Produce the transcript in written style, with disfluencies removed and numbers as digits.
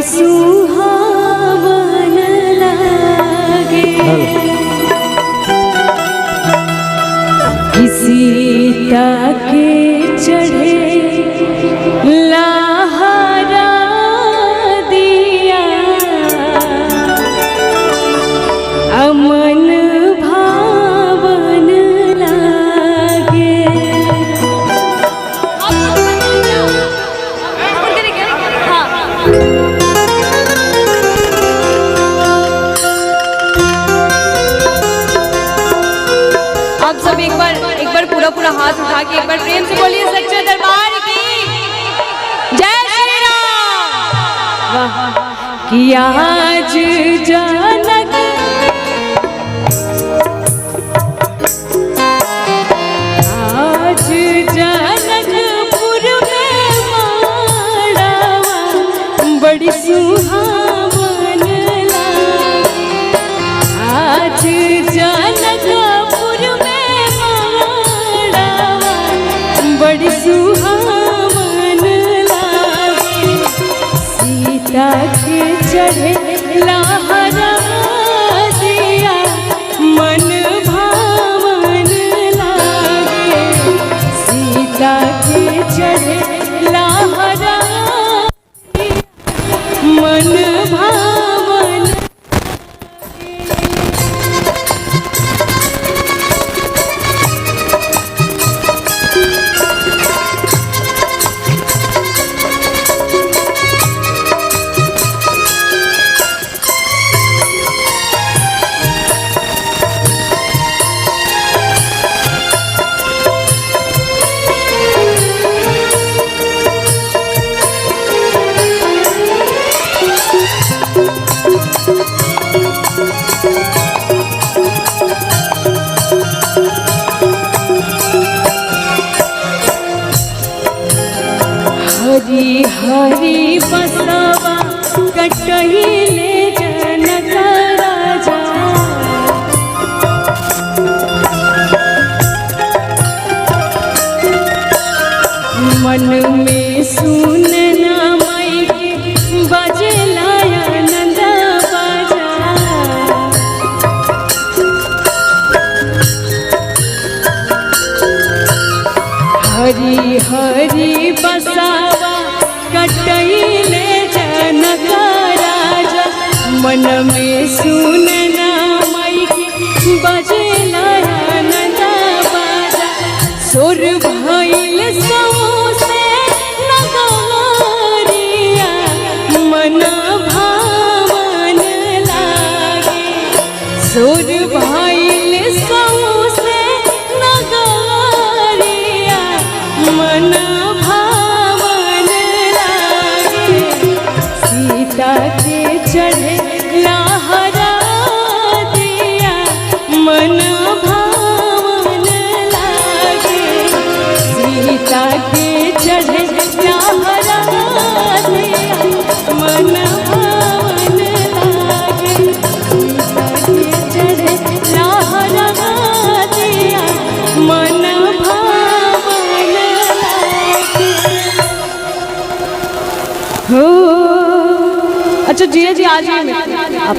सुहावन लागे। सीता के चढ़े लहरा दिया अमन भावन लागे। आप सब एक बार पूरा हाथ उठा के एक बार प्रेम से बोलिए सच्चे दरबार की जय श्री राम। वाह कि आज जनक जनकपुर में माड़वा बड़ी सुहावन लागे। आज जनकपुर में बड़ी सुहावन लागे। सीता के चढ़े लहरा दिया मन भावन लागे। सीता के चढ़े लहरा मन भावन। हरी हरी बसवा कटहिले जनक राजा। मन में सुनना मई बजेला आनंद बाजा। हरी हरी बसवा कटहिले जनक राजा। मन में सुनना मई बजेला आनंद बाजा। सुर भइल समोसे नगरिया मन भावन लागे। सुर भइल समोसे नगरिया मन भावन लागे। सीता के चढ़े लहरा दिया मन भावन लागे। सीता के चढ़े लहरा दिया मन भावन लागे। सीता के चढ़े लहरा दिया मन भावन लागे। हो अच्छा जी जी आ जाइए आप।